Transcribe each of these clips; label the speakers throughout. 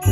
Speaker 1: Hey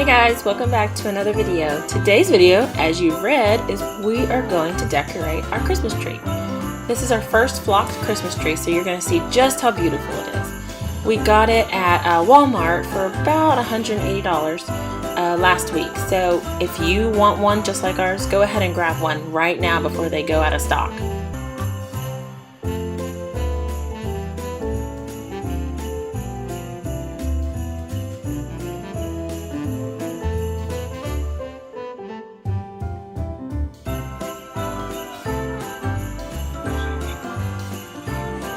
Speaker 1: guys, welcome back to another video. Today's video, as you've read, is we are going to decorate our Christmas tree. This is our first flocked Christmas tree, so you're going to see just how beautiful it is. We got it at Walmart for about $180 last week. So if you want one just like ours, go ahead and grab one right now before they go out of stock.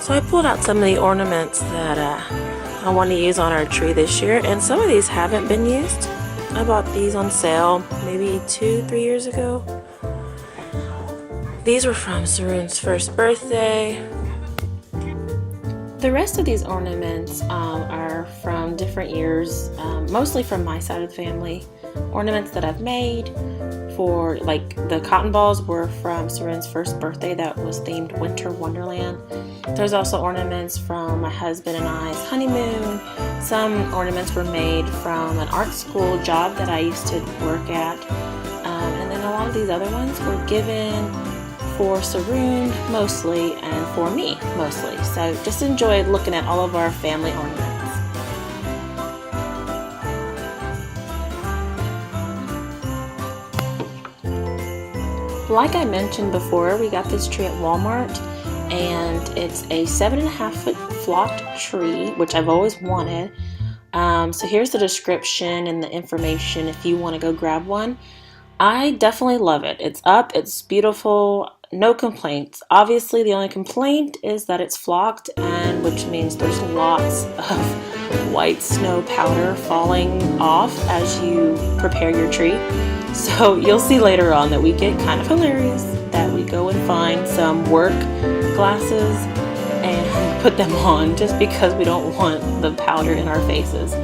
Speaker 1: So I pulled out some of the ornaments that I want to use on our tree this year, and some of these haven't been used. I bought these on sale maybe 2-3 years ago. These were from Sarun's first birthday. The rest of these ornaments are from different years, mostly from my side of the family. Ornaments that I've made for, like, the cotton balls were from Sarun's first birthday that was themed Winter Wonderland. There's also ornaments from my husband and I's honeymoon. Some ornaments were made from an art school job that I used to work at. And then a lot of these other ones were given for Sarun mostly and for me mostly. So just enjoyed looking at all of our family ornaments. Like I mentioned before, we got this tree at Walmart, and it's a 7.5-foot flocked tree, which I've always wanted. So here's the description and the information if you want to go grab one. I definitely love it. It's up, it's beautiful, no complaints. Obviously the only complaint is that it's flocked, and which means there's lots of white snow powder falling off as you prepare your tree. So you'll see later on that we get kind of hilarious, that we go and find some work glasses and put them on just because we don't want the powder in our faces.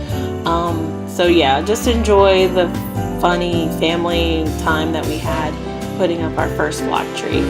Speaker 1: So yeah, just enjoy the funny family time that we had putting up our first flock tree.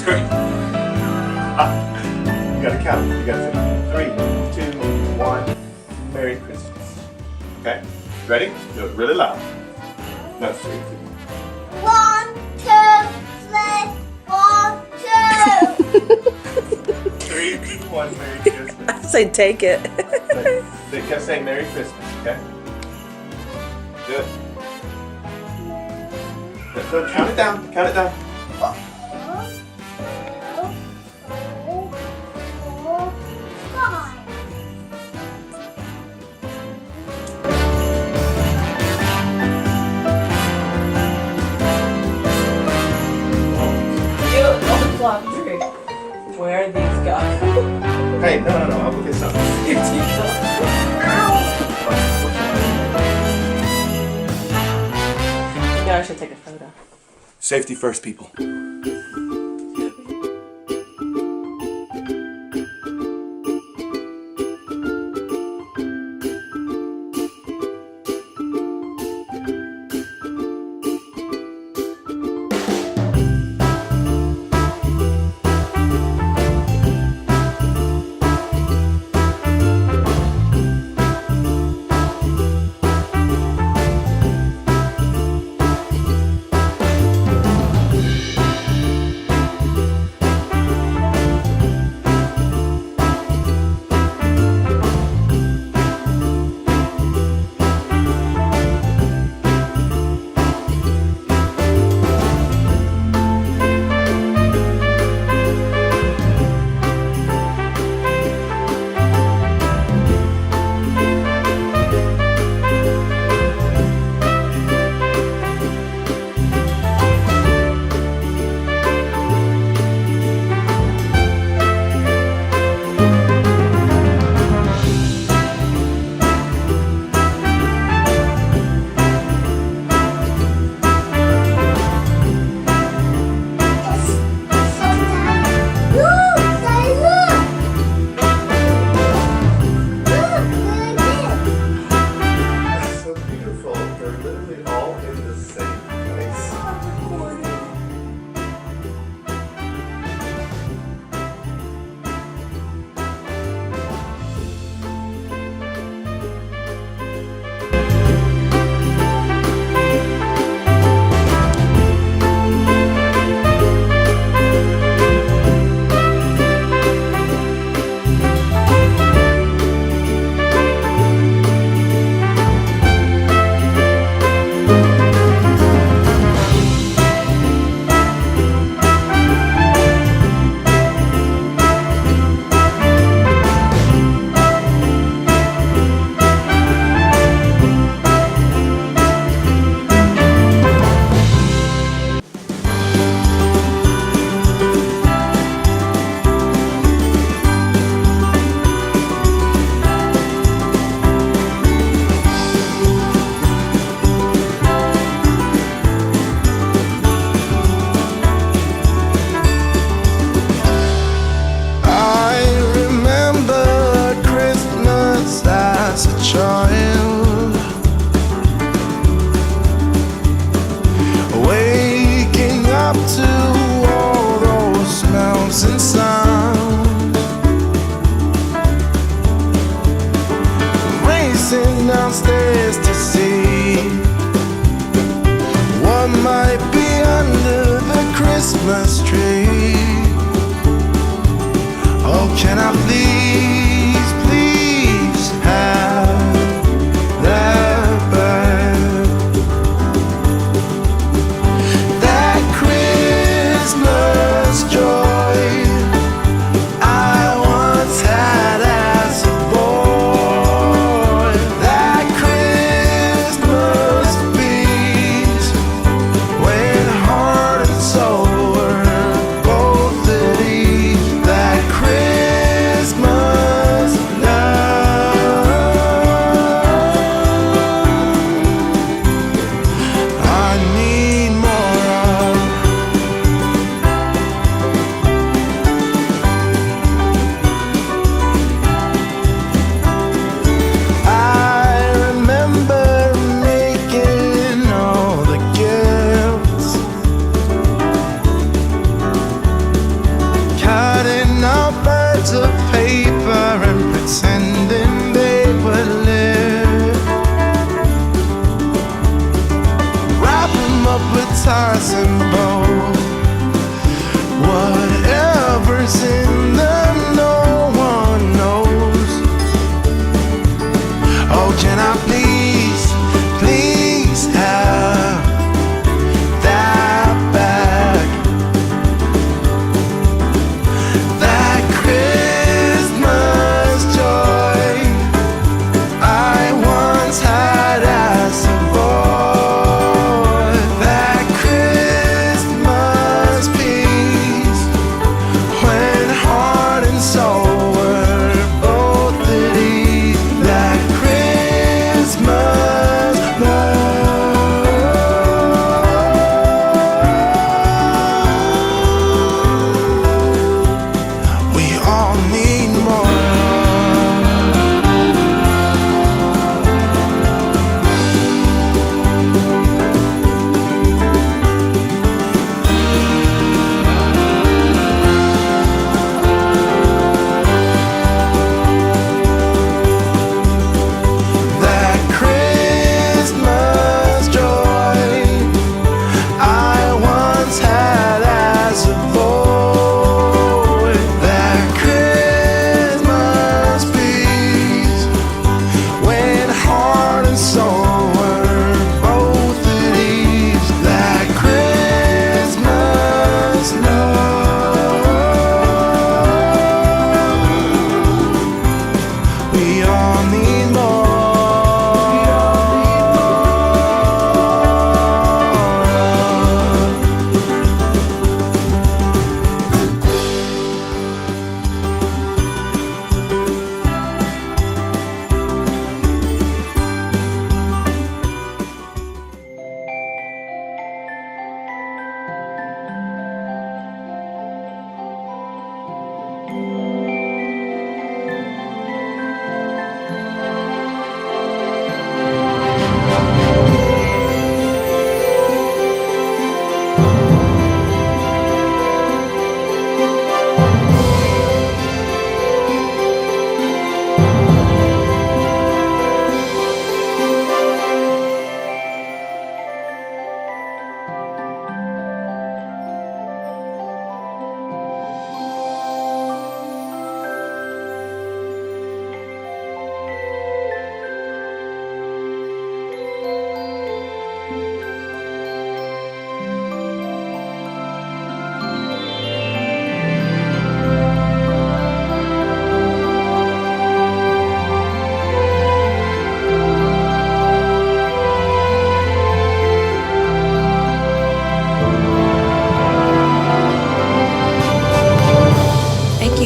Speaker 2: Great. You gotta count. You gotta say 3, 2, 1. Merry Christmas. Okay? Ready? Do it really loud. No, 3, 2.
Speaker 3: 1, 2, 3, 1, 2.
Speaker 2: 3, 2, 1. Merry Christmas.
Speaker 1: I say take it.
Speaker 2: They kept saying Merry Christmas. Okay? Good. Go count it down. Count it down.
Speaker 1: 3. Where are these guys?
Speaker 2: Hey, no. I'll go get some. Safety first, people.
Speaker 4: Downstairs to see what might be under the Christmas tree. Oh, can I please, please have that bird? That Christmas joy I once had as a boy. That Christmas peace when heart and soul were both at ease. That Christmas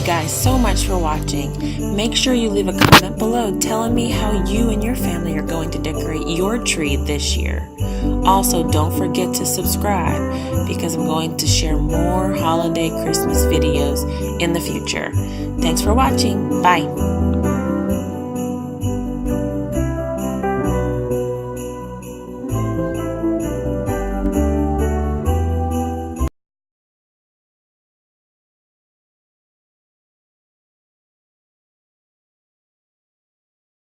Speaker 1: guys so much for watching. Make sure you leave a comment below telling me how you and your family are going to decorate your tree this year. Also, don't forget to subscribe because I'm going to share more holiday Christmas videos in the future. Thanks for watching. Bye.